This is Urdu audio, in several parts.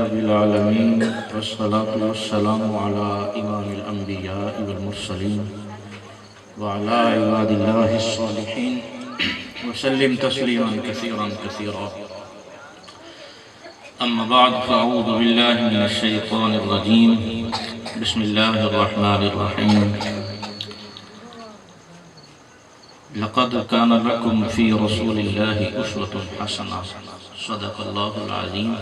رب العالمين والصلاة والسلام على إمام الأنبياء والمرسلين وعلى عباد الله الصالحين وسلم تسليما كثيرا كثيرا. أما بعد فأعوذ بالله من الشيطان الرجيم. بسم الله الرحمن الرحيم. لقد كان لكم في رسول الله أسوة حسنة. صدق الله العظيم.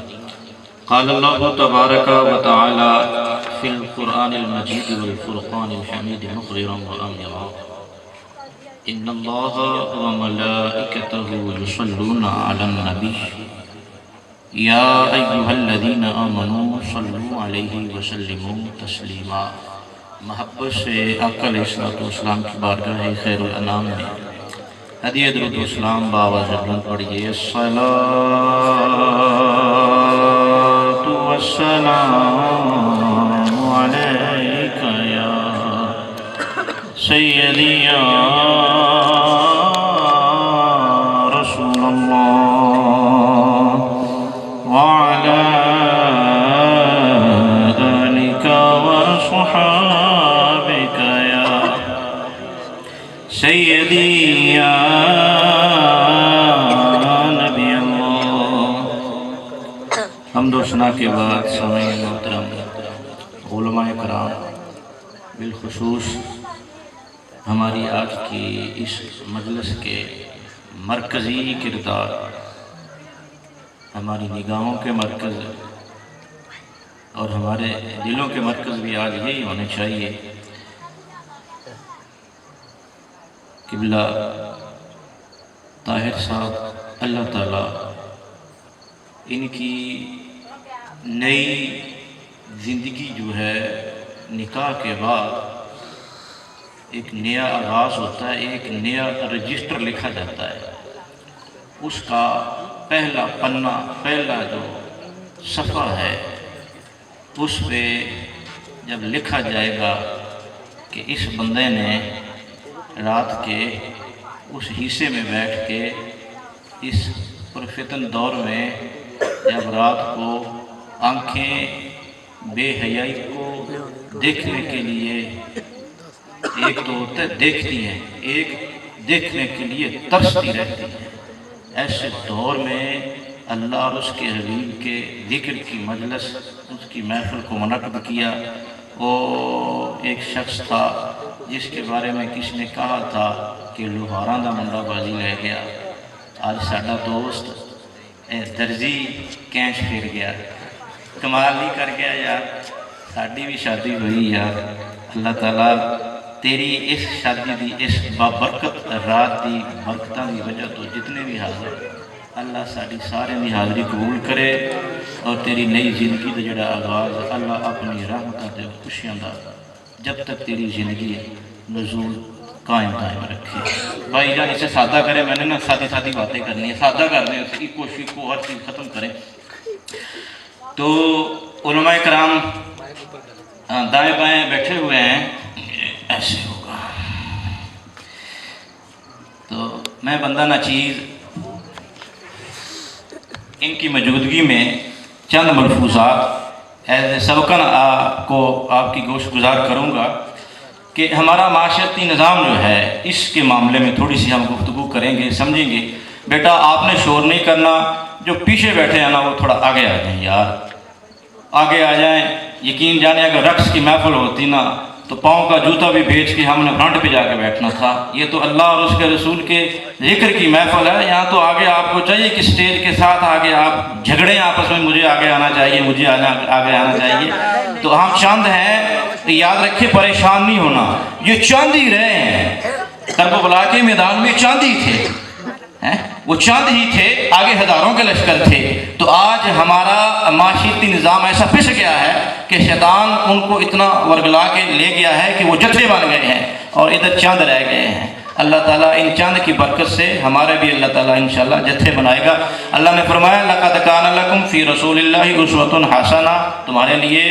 قال الله تبارك وتعالى في القرآن المجيد والفرقان الحميد مقررا وأمرا إن الله وملائكته يصلون على النبي يا أيها الذين آمنوا صلوا عليه وسلموا تسلیما. محبت سے آقا علیہ السلام کی بارگاہ خیر الانام میں ہدیہ درود و سلام بآواز بلند پڑھیے. الصلاۃ والسلام علیک یا سیدی یا رسول اللہ وعلی آلک وصحابک یا سیدی یا نبی اللہ. حمد و ثنا کے بعد سامعین محترم، علماء کرام، بالخصوص ہماری آج کی اس مجلس کے مرکزی کردار، ہماری نگاہوں کے مرکز اور ہمارے دلوں کے مرکز بھی آج یہی ہونے چاہیے. قبلہ طاہر صاحب، اللہ تعالیٰ ان کی نئی زندگی جو ہے نکاح کے بعد ایک نیا آغاز ہوتا ہے، ایک نیا رجسٹر لکھا جاتا ہے. اس کا پہلا پنہ، پہلا جو صفحہ ہے، اس پہ جب لکھا جائے گا کہ اس بندے نے رات کے اس حصے میں بیٹھ کے اس پرفتن دور میں جب رات کو آنکھیں بے حیائی کو دیکھنے کے لیے، ایک تو ہوتا ہے دیکھتی ہیں، ایک دیکھنے کے لیے ترستی رہتی ہیں، ایسے دور میں اللہ اور اس کے حبیب کے ذکر کی مجلس، اس کی محفل کو منعقد کیا. وہ ایک شخص تھا جس کے بارے میں کسی نے کہا تھا کہ لوہاراں دا منڈا بازی لے گیا. آج ساڈا دوست درزی کینچ پھر گیا. کمال نہیں کر گیا یار، ساڈی بھی شادی ہوئی یار. اللہ تعالیٰ تیری اس شادی دی، اس بابرکت رات دی برکتاں دی وجہ تو جتنے بھی حاضر، اللہ ساری سارے دی حاضری قبول کرے اور تیری نئی زندگی دا جڑا آغاز اللہ اپنی رحمتاں تے خوشیاں دا جب تک تیری زندگی نزول قائم رکھے. بھائی جان اسے سادہ کرے، میں نے نا سادی سادی باتیں کرنی ہے، سادہ کر دیں، اس کی کوشش کو ہر چیز ختم کریں. تو علماء کرام دائیں بائیں بیٹھے ہوئے ہیں، ایسے ہوگا تو میں بندہ ناچیز ان کی موجودگی میں چند ملفوظات سبقاً کو آپ کی گوش گزار کروں گا کہ ہمارا معاشرتی نظام جو ہے اس کے معاملے میں تھوڑی سی ہم گفتگو کریں گے، سمجھیں گے. بیٹا آپ نے شور نہیں کرنا، جو پیچھے بیٹھے ہیں نا وہ تھوڑا آگے آ جائیں یار، آگے آ جائیں. یقین جانے اگر رقص کی محفل ہوتی نا تو پاؤں کا جوتا بھی بیچ کے ہم نے فرنٹ پہ جا کے بیٹھنا تھا. یہ تو اللہ اور اس کے رسول کے ذکر کی محفل ہے. یہاں تو آگے آپ کو چاہیے کہ اسٹیج کے ساتھ آگے آپ جھگڑیں آپس میں، مجھے آگے آنا چاہیے، مجھے آگے آنا چاہیے. تو ہم چاند ہیں تو یاد رکھیں، پریشان نہیں ہونا. یہ چاند ہی رہے ہیں، کربلا کے میدان میں چاند ہی تھے، وہ چاند ہی تھے، آگے ہزاروں کے لشکر تھے. تو آج ہمارا معاشرتی نظام ایسا پس گیا ہے کہ شیطان ان کو اتنا ورگلا کے لے گیا ہے کہ وہ جتھے بن گئے ہیں اور ادھر چاند رہ گئے ہیں. اللہ تعالیٰ ان چاند کی برکت سے ہمارے بھی اللہ تعالیٰ انشاءاللہ جتھے بنائے گا. اللہ نے فرمایا لَقَدْ كَانَ لَكُمْ فِي رَسُولِ اللَّهِ أُسْوَةٌ حَسَنَةٌ، تمہارے لیے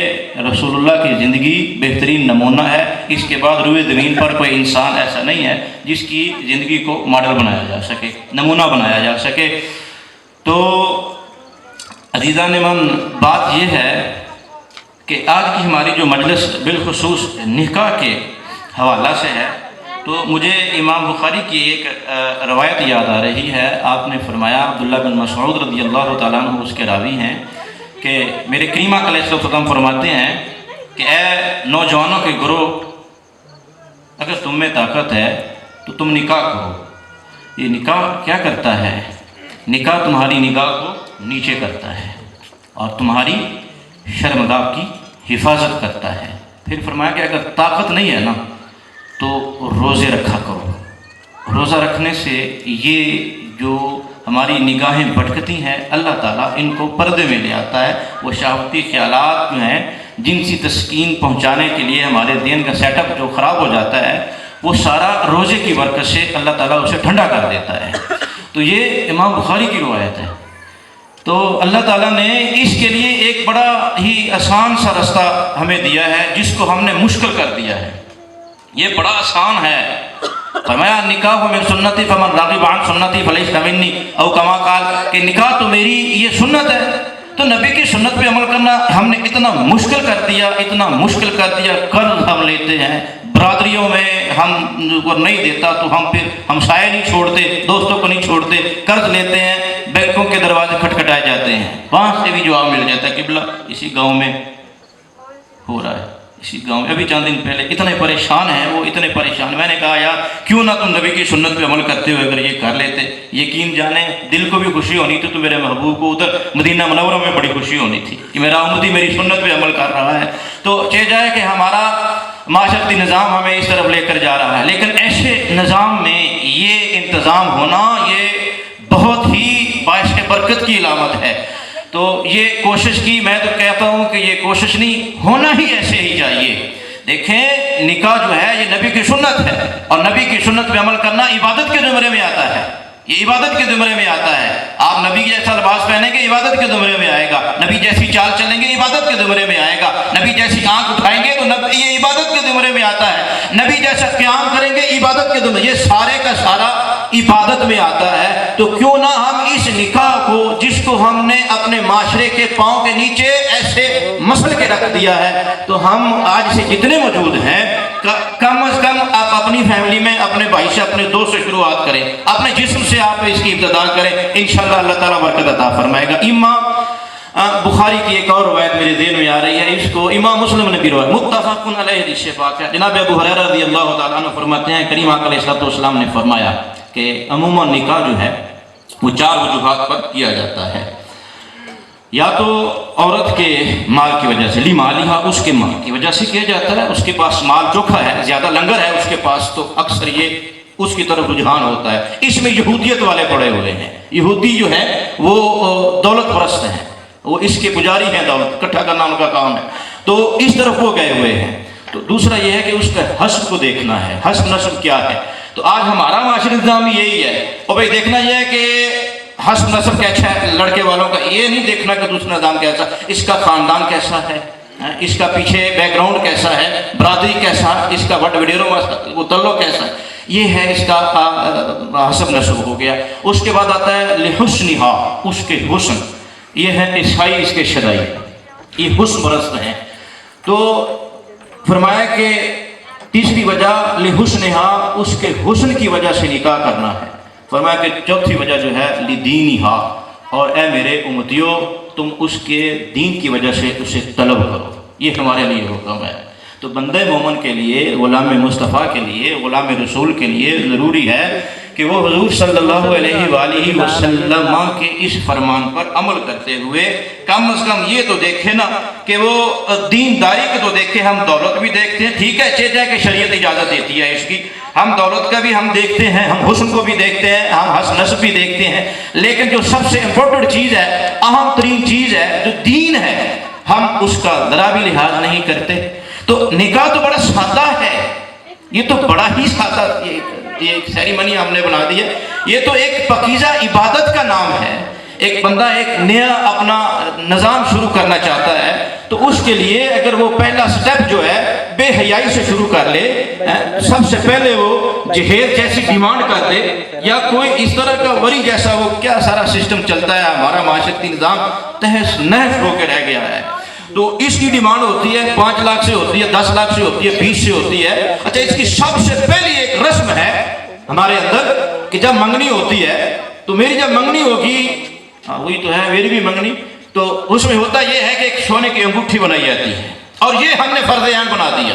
رسول اللہ کی زندگی بہترین نمونہ ہے. اس کے بعد روئے زمین پر کوئی انسان ایسا نہیں ہے جس کی زندگی کو ماڈل بنایا جا سکے، نمونہ بنایا جا سکے. تو عزیزان من، بات یہ ہے کہ آج کی ہماری جو مجلس بالخصوص نکاح کے حوالہ سے ہے، تو مجھے امام بخاری کی ایک روایت یاد آ رہی ہے۔ آپ نے فرمایا، عبداللہ بن مسعود رضی اللہ تعالیٰ عنہ اس کے راوی ہیں، کہ میرے کریم آقا علیہ السلام فرماتے ہیں کہ اے نوجوانوں کے گروہ، اگر تم میں طاقت ہے تو تم نکاح کرو۔ یہ نکاح کیا کرتا ہے؟ نکاح تمہاری نگاہ کو نیچے کرتا ہے اور تمہاری شرمگاہ کی حفاظت کرتا ہے۔ پھر فرمایا کہ اگر طاقت نہیں ہے نا تو روزے رکھا کرو۔ روزہ رکھنے سے یہ جو ہماری نگاہیں بھٹکتی ہیں، اللہ تعالیٰ ان کو پردے میں لے آتا ہے۔ وہ شہوتی خیالات جو ہیں، جنسی تسکین پہنچانے کے لیے ہمارے دین کا سیٹ اپ جو خراب ہو جاتا ہے، وہ سارا روزے کی برکت سے اللہ تعالیٰ اسے ٹھنڈا کر دیتا ہے۔ تو یہ امام بخاری کی روایت ہے۔ تو اللہ تعالیٰ نے اس کے لیے ایک بڑا ہی آسان سا رستہ ہمیں دیا ہے، جس کو ہم نے مشکل کر دیا ہے۔ یہ بڑا آسان ہے۔ فرمایا نکاح من سنتی فمن راغب عن سنتی فلیس منی، او کما قال، کہ نکاح تو میری یہ سنت ہے۔ تو نبی کی سنت پہ عمل کرنا ہم نے اتنا مشکل کر دیا، اتنا مشکل کر دیا۔ قرض ہم لیتے ہیں برادریوں میں، ہم کو نہیں دیتا تو ہم پھر ہمسائے نہیں چھوڑتے، دوستوں کو نہیں چھوڑتے، قرض لیتے ہیں، بینکوں کے دروازے کھٹکھٹائے جاتے ہیں، وہاں سے بھی جواب مل جاتا ہے، قبلہ اسی گاؤں میں ہو رہا ہے، اسی گاؤں میں۔ ابھی چند دن پہلے اتنے پریشان ہیں وہ، اتنے پریشان۔ میں نے کہا یار کیوں نہ تم نبی کی سنت پہ عمل کرتے ہوئے اگر یہ کر لیتے، یقین جانے دل کو بھی خوشی ہونی تھی، تو میرے محبوب کو ادھر مدینہ منورہ میں بڑی خوشی ہونی تھی کہ میرا امتی میری سنت پہ عمل کر رہا ہے۔ تو چاہے جائے کہ ہمارا معاشرتی نظام ہمیں اس طرف لے کر جا رہا ہے، لیکن ایسے نظام میں یہ انتظام ہونا یہ بہت ہی باعث برکت کی علامت ہے۔ تو یہ کوشش کی، میں تو کہتا ہوں کہ یہ کوشش نہیں، ہونا ہی ایسے ہی چاہیے۔ دیکھیں نکاح جو ہے یہ نبی کی سنت ہے، اور نبی کی سنت پہ عمل کرنا عبادت کے زمرے میں آتا ہے، یہ عبادت کے زمرے میں آتا ہے۔ آپ نبی جیسا لباس پہنیں گے عبادت کے زمرے میں آئے گا، نبی جیسی چال چلیں گے عبادت کے زمرے میں آئے گا، نبی جیسی آنکھ اٹھائیں گے تو یہ عبادت کے زمرے میں آتا ہے، نبی جیسا قیام کریں گے عبادت کے زمرے، یہ سارے کا سارا عبادت میں آتا ہے۔ تو کیوں نہ ہم اس نکاح کو، جس کو ہم نے اپنے معاشرے کے پاؤں کے نیچے ایسے مسل کے رکھ دیا ہے، تو ہم آج سے جتنے موجود ہیں کم از کم آپ اپنی فیملی میں اپنے بھائی سے، اپنے دوست سے شروعات کریں، اپنے جسم سے آپ اس کی ابتدا کریں، انشاءاللہ اللہ تعالیٰ برکت عطا فرمائے گا۔ امام بخاری کی ایک اور روایت میرے ذہن میں آ رہی ہے، اس کو امام مسلم نے بھی روایت متفق علیہ حدیث پاک ہے۔ جناب ابو ہریرہ رضی اللہ تعالیٰ عنہ فرماتے ہیں، کریم آقا علیہ السلام نے فرمایا کہ عموماً نکاح جو ہے وہ 4 وجوہات پر کیا جاتا ہے۔ یا تو عورت کے مال کی وجہ سے، لمالہا، اس کے مال کی وجہ سے کیا جاتا ہے، اس کے پاس مال چوکھا ہے، زیادہ لنگر ہے اس کے پاس، تو اکثر یہ اس کی طرف رجحان ہوتا ہے۔ اس میں یہودیت والے پڑے ہوئے ہیں، یہودی جو ہے وہ دولت پرست ہیں، وہ اس کے پجاری ہیں، دولت اکٹھا کرنا ان کا کام ہے، تو اس طرف وہ گئے ہوئے ہیں۔ تو دوسرا یہ ہے کہ اس کا حسب کو دیکھنا ہے، حسب نسب کیا ہے۔ تو آج ہمارا معاشرتی نظام یہی ہے، اور بھائی دیکھنا یہ ہے کہ حسب نسب کیسا ہے لڑکے والوں کا، یہ نہیں دیکھنا کہ دوسرا نظام کیسا، اس کا خاندان کیسا ہے، اس کا پیچھے بیک گراؤنڈ کیسا ہے، برادری کیسا، اس کا وٹ وڈیروں وہ تعلق کیسا ہے، یہ ہے اس کا حسب نسب ہو گیا۔ اس کے بعد آتا ہے لحسنہا، اس کے حسن، یہ ہے عیسائی، اس کے شدائی، یہ حسن پرست ہیں۔ تو فرمایا کہ تیسری وجہ لحسنہا، اس کے حسن کی وجہ سے نکاح کرنا ہے۔ فرمایا کہ چوتھی وجہ جو ہے لدینہا، اور اے میرے امتیوں تم اس کے دین کی وجہ سے اسے طلب کرو، یہ ہمارے لیے حکم ہے۔ تو بندہ مومن کے لیے، غلام مصطفیٰ کے لیے، غلام رسول کے لیے ضروری ہے کہ وہ حضور صلی اللہ علیہ وآلہ وسلم کے اس فرمان پر عمل کرتے ہوئے کم از کم یہ تو دیکھے نا کہ وہ دینداری کو تو دیکھے۔ ہم دولت بھی دیکھتے ہیں، ٹھیک ہے، چاہے کہ شریعت اجازت دیتی ہے اس کی، ہم دولت کا بھی ہم دیکھتے ہیں، ہم حسن کو بھی دیکھتے ہیں، ہم حسن نسب بھی دیکھتے ہیں، لیکن جو سب سے امپورٹنٹ چیز ہے، اہم ترین چیز ہے، جو دین ہے، ہم اس کا ذرا بھی لحاظ نہیں کرتے۔ تو نکاح تو بڑا سادہ ہے، یہ تو بڑا ہی سادہ، یہ ایک سیریمنی ہم نے بنا دی ہے، یہ تو ایک پاکیزہ عبادت کا نام ہے۔ ایک بندہ ایک نیا اپنا نظام شروع کرنا چاہتا ہے تو اس کے لیے اگر وہ پہلا سٹیپ جو ہے بے حیائی سے شروع کر لے، سب سے پہلے وہ جہیز جیسی ڈیمانڈ کر دے یا کوئی اس طرح کا وری جیسا، وہ کیا سارا سسٹم چلتا ہے، ہمارا معاشرتی نظام تہس نہس ہو کے رہ گیا ہے۔ تو اس کی ڈیمانڈ ہوتی ہے 5 لاکھ سے ہوتی ہے، 10 لاکھ سے ہوتی ہے، 20 سے ہوتی ہے۔ اچھا اس کی سب سے پہلی ایک رسم ہے ہمارے اندر کہ جب منگنی ہوتی ہے تو میری جب منگنی ہوگی، وہی تو ہے میری بھی منگنی، تو اس میں ہوتا یہ ہے کہ ایک سونے کی انگوٹھی بنائی جاتی ہے، اور یہ ہم نے فرض عین بنا دیا۔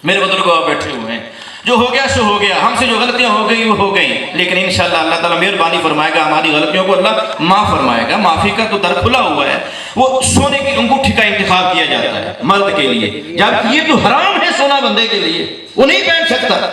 میرے بزرگ بیٹھے ہوئے ہیں، جو ہو گیا سو ہو گیا، ہم سے جو غلطیاں ہو گئی وہ ہو گئی، لیکن انشاءاللہ اللہ تعالیٰ مہربانی فرمائے گا، ہماری غلطیوں کو اللہ معاف فرمائے گا، معافی کا تو در کھلا ہوا ہے۔ وہ سونے کی انگوٹھی کا انتخاب کیا جاتا ہے مرد کے لیے، جب یہ تو حرام ہے سونا بندے کے لیے، وہ نہیں پہن سکتا،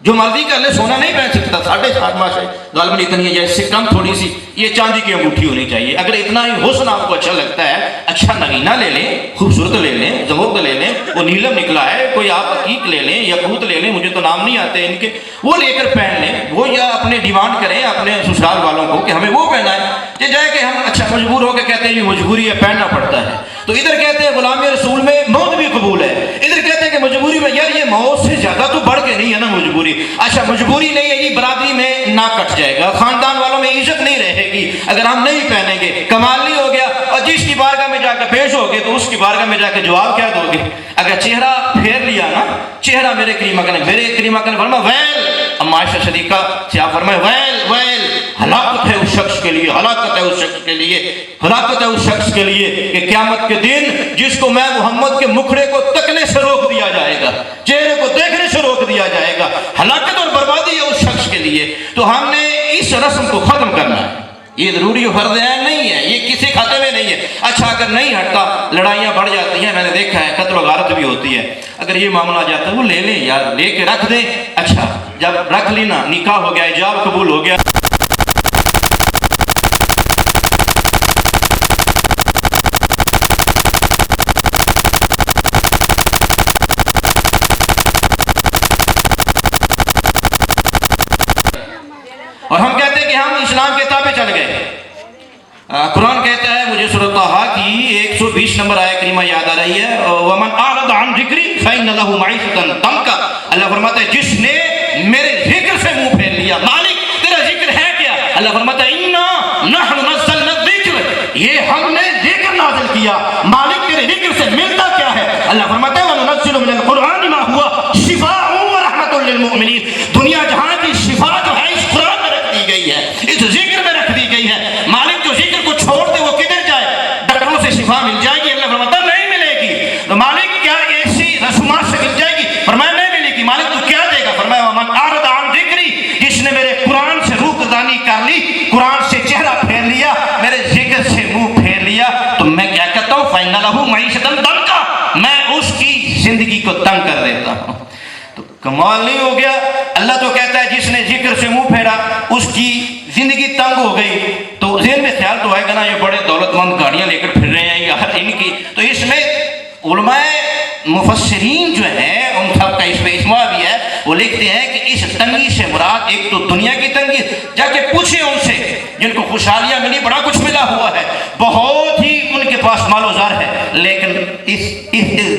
جو مرضی کر لے سونا نہیں پہن سکتا۔ 7.5 ماہ سے غالباً اتنی ہے، جیسے کم تھوڑی سی یہ چاندی کی انگوٹھی ہونی چاہیے۔ اگر اتنا ہی حسن آپ کو اچھا لگتا ہے، اچھا نگینہ لے لیں، خوبصورت لے لیں، زمرد لے لیں، وہ نیلم نکلا ہے، کوئی آپ عقیق لے لیں، یاقوت لے لیں، مجھے تو نام نہیں آتے ان کے، وہ لے کر پہن لیں، وہ یا اپنے ڈیمانڈ کریں اپنے سسرال والوں کو کہ ہمیں وہ پہنا ہے، یہ جائے کہ ہم اچھا مجبور ہو کے کہتے ہیں یہ مجبوری ہے پہننا پڑتا ہے، تو ادھر کہتے ہیں غلام رسول میں موت بھی قبول ہے، ادھر کہتے ہیں کہ مجبوری میں یار یہ موت سے زیادہ تو بڑھ کے نہیں ہے نا مجبوری۔ اچھا مجبوری نہیں ہے، یہ برادری میں نہ کٹ جائے گا، خاندان والوں میں عزت نہیں رہے گی اگر ہم نہیں پہنیں گے، کمال نہیں ہو گیا، اور جس کی بارگاہ میں جا کے پیش ہوگے تو اس کی بارگاہ میں جا کے جواب کیا دو گے؟ اگر چہرہ پھیر لیا نا، چہرہ میرے کریم اکرم نے فرمایا ویل، اما عائشہ صدیقہ سے آپ فرمائے ویل ویل، ہلاکت ہے اس شخص کے لیے، ہلاکت ہے اس شخص کے لیے، ہلاکت ہے اس شخص کے لیے کہ قیامت کے دن جس کو میں محمد کے مکھڑے کو تکنے سے روک دیا جائے گا، چہرے کو دیکھنے سے روک دیا جائے گا، ہلاکت اور بربادی ہے اس شخص کے لیے۔ تو ہم نے اس رسم کو ختم کرنا ہے، یہ ضروری فرض عین نہیں ہے، یہ کسی کھاتے میں نہیں ہے۔ اچھا اگر نہیں ہٹتا لڑائیاں بڑھ جاتی ہیں، میں نے دیکھا ہے قتل و غارت بھی ہوتی ہے، اگر یہ معاملہ آ جاتا ہے وہ لے لیں یار، لے کے رکھ دیں، اچھا جب رکھ لی نا، نکاح ہو گیا، ایجاب قبول ہو گیا، اور ہم کہتے ہیں کہ ہم اسلام کے تابع چل گئے۔ قرآن کہتا ہے، مجھے سورۃ طٰہٰ کی 120 نمبر آیت کریمہ یاد آ رہی ہے، وَمَنْ أَعْرَضَ عَنْ ذِكْرِي فَإِنَّ لَهُ مَعِيشَةً ضَنْكًا، اللہ فرماتا ہے جس نے میرے ذکر سے منہ پھیر لیا، مالک تیرا ذکر ہے کیا؟ اللہ فرماتا ہے اِنَّا نَحْنُ نَزَّلْنَا الذِّكْرَ، یہ ہم نے ذکر نازل کیا، مالک تیرے ذکر سے ملتا کیا ہے؟ اللہ فرماتا ہے وَنُنَزِّلُ مِنَ الْقُرْآنِ مَا هُوَ شِفَاءٌ وَرَحْمَةٌ لِّلْمُؤْمِنِينَ، دنیا جہاں کی شفا جو ہے اس قرآن میں رکھ دی گئی ہے، اس ذکر میں رکھ دی گئی ہے۔ مالک جو ذکر کو چھوڑ دے وہ کدھر جائے؟ ڈاکٹروں سے شفا مل جائے گی؟ اللہ فرماتا ہے نہیں ملے گی۔ تو مالک کیا ایسی رسومات سے مل جائے گی؟ فرمایا نہیں ملے گی۔ مالک تو کیا دے گا؟ فرمایا وَمَنْ أَعْرَضَ عَنْ ذِكْرِي، جس نے میرے قرآن سے روح گردانی کر لی، قرآن سے چہرہ پھیر لیا، میرے ذکر سے منہ پھیر لیا، تو میں کیا کہتا ہوں فَإِنَّ لَهُ مَعِيشَةً ضَنْكًا، میں اس کی زندگی کو تنگ کر دیتا ہوں۔ تو کمال نہیں ہو گیا؟ اللہ تو کہتا ہے جس نے ذکر سے منہ پھیرا اس کی زندگی تنگ ہو گئی، تو ذہن میں خیال تو آئے گا نا یہ بڑے دولت مند گاڑیاں لے کر پھر رہے ہیں یار ان کی، تو اس میں علماء مفسرین جو ہیں ان سب کا اس میں اجماع بھی ہے، وہ لکھتے ہیں کہ اس تنگی سے مراد ایک تو دنیا کی تنگی، جا کے پوچھیں ان سے جن کو خوشحالیاں ملی، بڑا کچھ ملا ہوا ہے، بہت ہی ان کے پاس مال و زر ہے، لیکن اس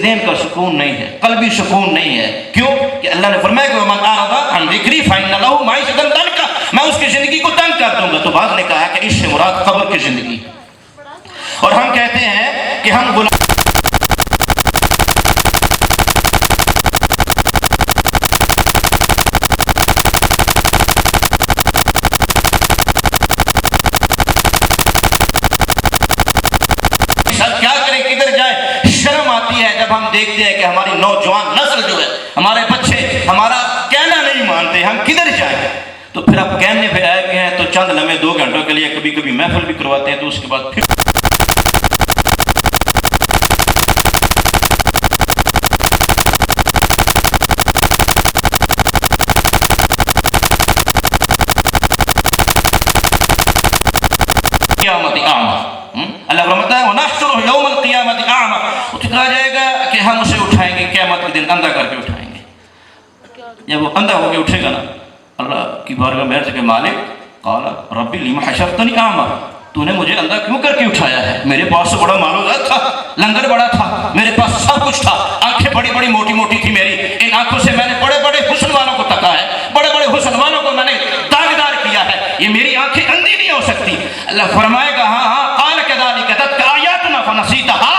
ذہن کا سکون نہیں ہے، قلبی سکون نہیں ہے۔ کیوں کہ اللہ نے فرمایا کہ وَمَنْ أَعْرَضَ عَنْ ذِكْرِي فَإِنَّ لَهُ مَعِيشَةً ضَنْكًا، میں اس کی زندگی کو تنگ کر دوں گا۔ تو بعض نے کہا کہ اس سے مراد قبر کی زندگی، اور ہم کہتے ہیں کہ ہم غلام کیا کریں، کدھر جائیں؟ شرم آتی ہے جب ہم دیکھتے ہیں کہ ہماری نوجوان نسل جو ہے، ہمارے بچے ہمارا کہنا نہیں مانتے، ہم کدھر جائیں؟ تو پھر آپ کہنے پہ آئے گئے ہیں تو چند لمحے 2 گھنٹوں کے لیے کبھی کبھی محفل بھی کرواتے ہیں، تو اس کے بعد پھر قیامت اعمى، اللہ فرماتا ہے وَنَحْشُرُهُ يَوْمَ الْقِيَامَةِ أَعْمَى، تو کہا جائے گا کہ ہم اسے اٹھائیں گے قیامت کے دن، اندھا کر کے اٹھائیں گے۔ جب وہ اندھا ہو کے اٹھے گا نا، اللہ کی بارگاہ میں عرض کہ مالک قال رب لم حشرتنی اعمى، تو نے مجھے اندھا کیوں کر کے اٹھایا ہے؟ میرے پاس تو بڑا مال و زر تھا، لنگر بڑا تھا، میرے پاس سب کچھ تھا، آنکھیں بڑی بڑی موٹی موٹی تھی میری، ان آنکھوں سے میں نے بڑے بڑے حسن والوں کو تکا ہے، بڑے بڑے حسن والوں کو میں نے داغدار کیا ہے، یہ میری آنکھیں اندھی نہیں ہو سکتی۔ اللہ فرمائے گا ہاں ہاں، قال كذلك اتتك آیاتنا فنسیتها،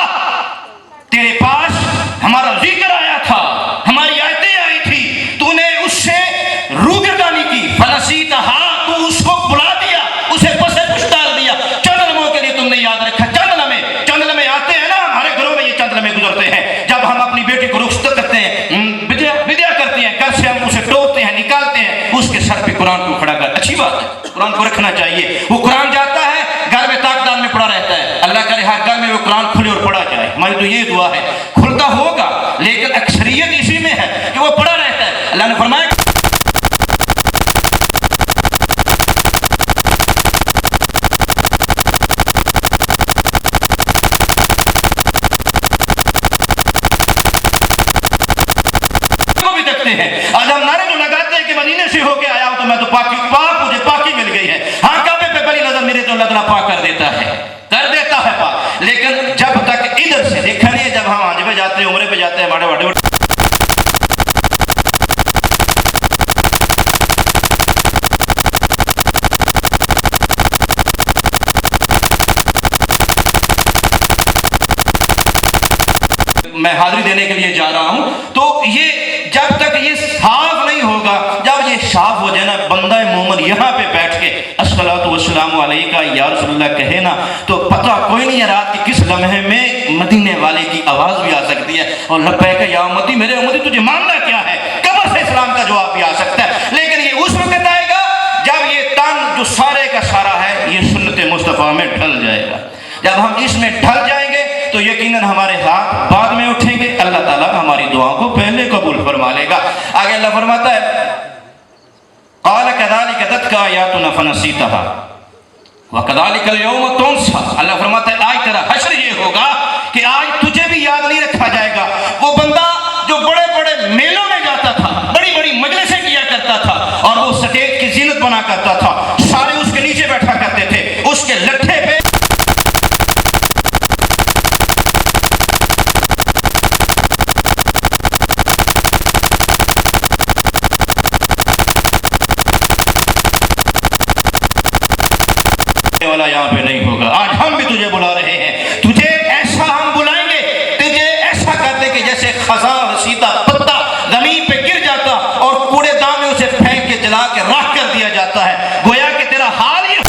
کو رکھنا چاہیے. وہ قرآن جاتا ہے گھر میں تاک دان میں پڑا رہتا ہے. اللہ کرے ہر گھر میں وہ قرآن کھلے اور پڑھا جائے. ہماری تو یہ دعا ہے. کھلتا ہوگا لیکن اکثریت اسی میں ہے کہ وہ پڑھا رہتا ہے. اللہ نے فرمایا آج ہم نعرے جو لگاتے ہیں کہ مدینے سے ہو کے آیا ہوں تو میں تو پاک مجھے پاکی مل گئی ہے. ہاں کعبے پہ پہلی نظر میرے تو اللہ تعالیٰ پاک کر دیتا ہے پاک. لیکن جب تک ادھر سے دیکھا نہیں ہے, جب ہم حج پہ جاتے ہیں عمرے پہ جاتے ہیں بڑے میں حاضری دینے کے لیے جا رہا ہوں, تو یہ جب تک یہ صاف نہیں ہوگا, جب یہ صاف ہو جائے نا بندہ مومن یہاں پہ بیٹھ کے الصلوۃ والسلام علیک یا رسول اللہ کہے نا تو پتہ کوئی نہیں ہے رات کے کس لمحے میں مدینے والے کی آواز بھی آ سکتی ہے اور لبیک یا امتی, میرے امتی تجھے ماننا کیا ہے, قبر سے اسلام کا جواب بھی آ سکتا ہے. لیکن یہ اس وقت آئے گا جب یہ تن جو سارے کا سارا ہے یہ سنت مصطفیٰ میں ڈھل جائے گا. جب ہم اس میں ڈھل جائیں گے تو یقیناً ہمارے ہاتھ بعد میں اٹھیں گے. اللہ تعالیٰ ہماری دعاؤں کو پہلے قبول فرما لے گا. آگے اللہ فرماتا ہے قال كذلك اتتك آياتنا فنسيتها وكذلك اليوم تنسى. اللہ فرماتا ہے آج تیرا حشر یہ ہوگا کہ آج تجھے بھی یاد نہیں رکھا جائے گا. وہ بندہ جو بڑے بڑے میلوں میں جاتا تھا, بڑی بڑی مجلسیں کیا کرتا تھا اور وہ سٹیج کی زینت بنا کرتا تھا, سارے اس کے نیچے بیٹھا کرتے تھے, اس کے لٹھے پہ والا یہاں پہ نہیں ہوگا. آج ہم بھی تجھے بلا رہے ہیں, تجھے ایسا ہم بلائیں گے, تجھے ایسا کرتے کہ جیسے خزاں رسیدہ پتا زمین پہ گر جاتا اور کوڑے دان میں اسے پھینک کے جلا کے راکھ کر دیا جاتا ہے. گویا کہ تیرا حال یہ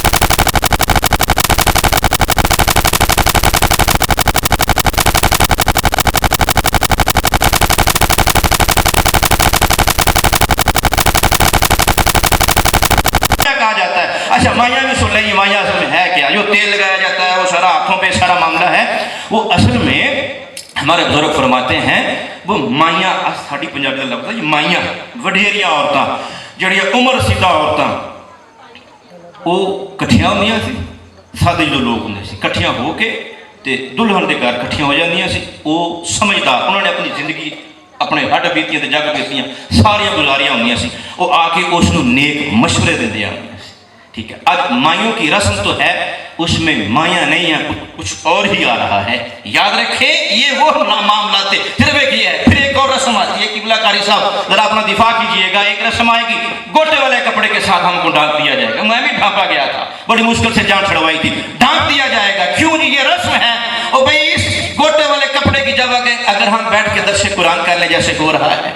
کہا جاتا ہے. اچھا مائیاں بھی سن لیں, مائیاں اصل میں ہے کیا؟ جو تیل لگایا جاتا ہے وہ سارا آنکھوں پہ سارا معاملہ ہے. وہ اصل میں ہمارے بزرگ فرماتے ہیں وہ مائیاں ساڑی پنجابی کا لفظ ہے یہ مائیاں وڈیریاں عورتاں جڑیاں عمر رسیدہ عورتاں وہ کٹھیاں ہوندیاں سی. سادے جو لوگ ہوندے سی کٹھیاں ہو کے تے دلہن دے گھر کٹھیاں ہو جاندیاں سی. وہ سمجھدار, انہوں نے اپنی زندگی اپنے ہڈ بیتیاں تے جگ بیتیاں ساریاں گزاریاں ہوندیاں سی. وہ آ کے اس نو نیک مشورے دیندیاں ہوندیاں سی. ٹھیک ہے, اب مائیوں کی رسم تو ہے, اس میں مائیاں نہیں ہیں, کچھ اور ہی آ رہا ہے. یاد رکھیں یہ وہ معاملات تھے. پھر ایک یہ ہے, پھر ایک اور رسم آتی ہے. قبلہ کاری صاحب ذرا اپنا دفاع کیجئے گا. ایک رسم آئے گی گوٹے والے کپڑے کے ساتھ ہم کو ڈھانپ دیا جائے گا. میں بھی ڈھانپا گیا تھا, بڑی مشکل سے جان چھڑوائی تھی. ڈھانپ دیا جائے گا, کیوں جی یہ رسم ہے. اور بھئی اس گوٹے والے کپڑے کی جگہ اگر ہم بیٹھ کے درس قرآن کر لیں جیسے ہو رہا ہے,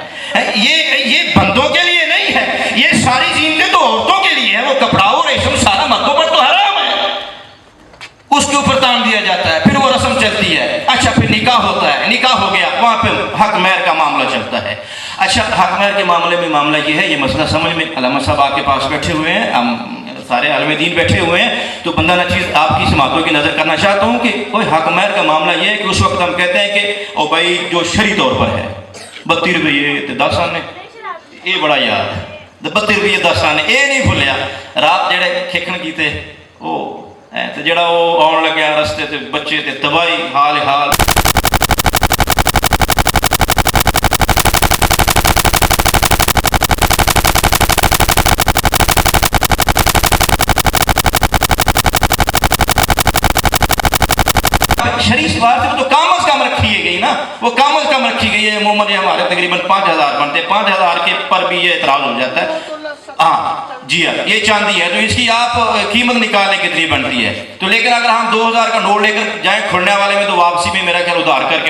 یہ بندوں کے لیے نہیں ہے, یہ ساری زینتیں تو عورتوں کے لیے ہے. وہ کپڑا اور ریشم سارا مردوں پر تو حرام ہے, اس کے اوپر تان دیا جاتا ہے. پھر وہ رسم چلتی ہے. اچھا پھر نکاح ہوتا ہے, نکاح ہو گیا, وہاں پہ حق مہر کا معاملہ چلتا ہے. اچھا حق مہر کے معاملے میں معاملہ یہ ہے, یہ مسئلہ سمجھ میں علامہ صاحب آپ کے پاس بیٹھے ہوئے ہیں, ہم سارے عالم دین بیٹھے ہوئے ہیں, تو بندہ نہ چیز آپ کی سماعتوں کی نظر کرنا چاہتا ہوں کہ کوئی حق مہر کا معاملہ یہ ہے کہ اس وقت ہم کہتے ہیں کہ او بھائی جو شرعی طور پر ہے 32 روپئے 10 آنے, یہ بڑا یاد ہے 32 روپئے 10 آنے, یہ نہیں بھولیا. رات جڑے کھیکن کیتے وہ تے جڑا وہ آن لگیا رستے تے بچے تے تباہی حال شریف بات ہے. وہ تو کم از کم رکھی گئی نا, وہ کم از کم رکھی گئی ہے. عموماً ہمارے تقریباً 5000 بنتے, 5000 کے پر بھی یہ اعتراض ہو جاتا ہے. ہاں جی ہاں یہ چاندی ہے تو اس کی آپ قیمت نکالنے کتنی بنتی ہے. تو لیکن اگر ہم 2000 کا نوٹ لے کر جائیں کھلنے والے میں تو واپسی میں میرا خیال ادھار کر کے